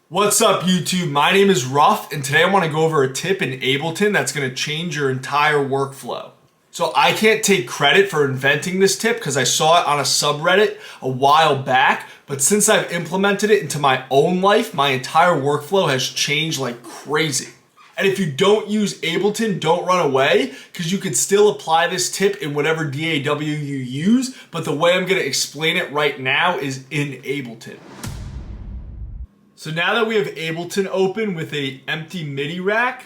What's up YouTube? My name is Ruff and today I want to go over a tip in Ableton that's going to change your entire workflow. So I can't take credit for inventing this tip because I saw it on a subreddit a while back, but since I've implemented it into my own life, my entire workflow has changed like crazy. And if you don't use Ableton, don't run away because you can still apply this tip in whatever DAW you use, but the way I'm going to explain it right now is in Ableton. So now that we have Ableton open with an empty MIDI rack,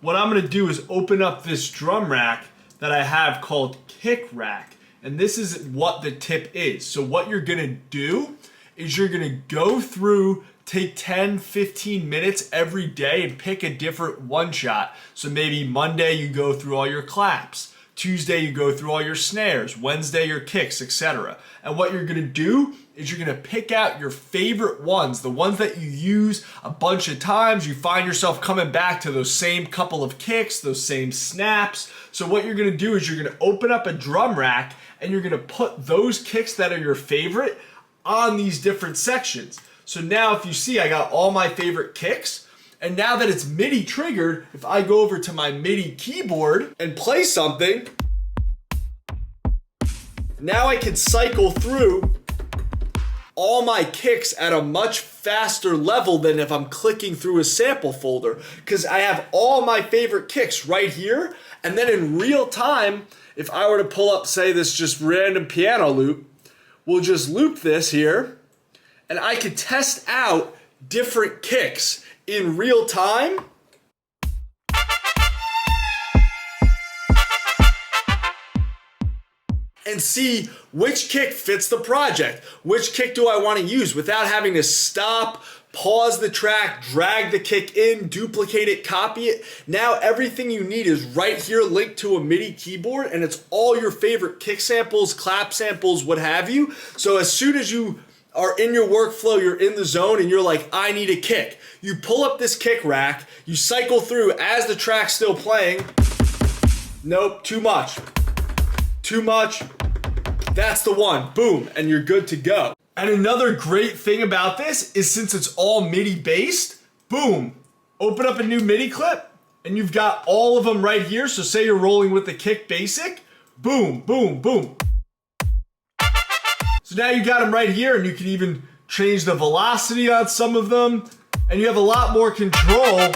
what I'm going to do is open up this drum rack that I have called Kick Rack. And this is what the tip is. So what you're going to do is you're going to go through, take 10, 15 minutes every day and pick a different one shot. So maybe Monday you go through all your claps. Tuesday you go through all your snares, Wednesday your kicks, etc. And what you're gonna do is you're gonna pick out your favorite ones, the ones that you use a bunch of times. You find yourself coming back to those same couple of kicks, those same snaps. So what you're gonna do is you're gonna open up a drum rack and you're gonna put those kicks that are your favorite on these different sections. So now if you see, I got all my favorite kicks. And now that it's MIDI triggered, if I go over to my MIDI keyboard and play something, now I can cycle through all my kicks at a much faster level than if I'm clicking through a sample folder, because I have all my favorite kicks right here. And then in real time, if I were to pull up, say, this just random piano loop, we'll just loop this here, and I could test out different kicks in real time. And see which kick fits the project. Which kick do I want to use without having to stop, pause the track, drag the kick in, duplicate it, copy it. Now everything you need is right here linked to a MIDI keyboard, and it's all your favorite kick samples, clap samples, what have you. So as soon as you are in your workflow, you're in the zone and you're like, I need a kick. You pull up this kick rack, you cycle through as the track's still playing. Nope, too much. Too much. That's the one. Boom, and you're good to go. And another great thing about this is since it's all MIDI based, boom, open up a new MIDI clip and you've got all of them right here. So say you're rolling with the kick basic, boom, boom, boom. So now you got them right here, and you can even change the velocity on some of them, and you have a lot more control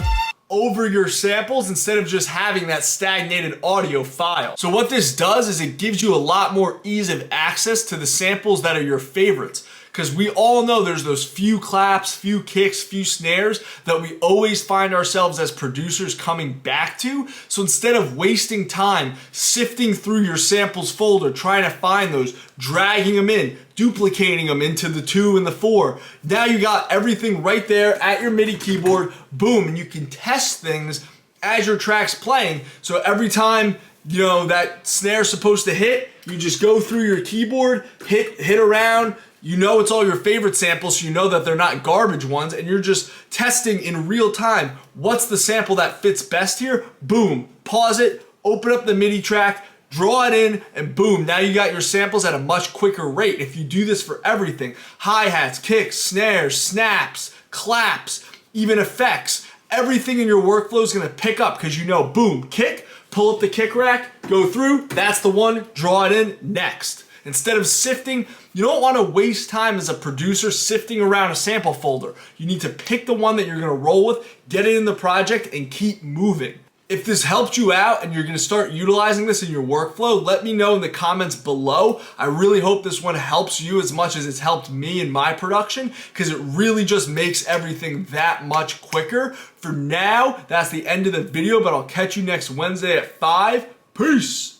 over your samples instead of just having that stagnated audio file. So what this does is it gives you a lot more ease of access to the samples that are your favorites. Because we all know there's those few claps, few kicks, few snares that we always find ourselves as producers coming back to. So instead of wasting time sifting through your samples folder, trying to find those, dragging them in, duplicating them into the 2 and the 4, now you got everything right there at your MIDI keyboard, boom, and you can test things as your track's playing. So every time that snare's supposed to hit, you just go through your keyboard, hit around. You know it's all your favorite samples, so you know that they're not garbage ones, and you're just testing in real time. What's the sample that fits best here? Boom, pause it, open up the MIDI track, draw it in, and boom, now you got your samples at a much quicker rate. If you do this for everything, hi-hats, kicks, snares, snaps, claps, even effects, everything in your workflow is gonna pick up because you know, boom, kick, pull up the kick rack, go through, that's the one, draw it in, next. Instead of sifting, you don't want to waste time as a producer sifting around a sample folder. You need to pick the one that you're going to roll with, get it in the project, and keep moving. If this helped you out and you're going to start utilizing this in your workflow, let me know in the comments below. I really hope this one helps you as much as it's helped me in my production, because it really just makes everything that much quicker. For now, that's the end of the video, but I'll catch you next Wednesday at 5. Peace!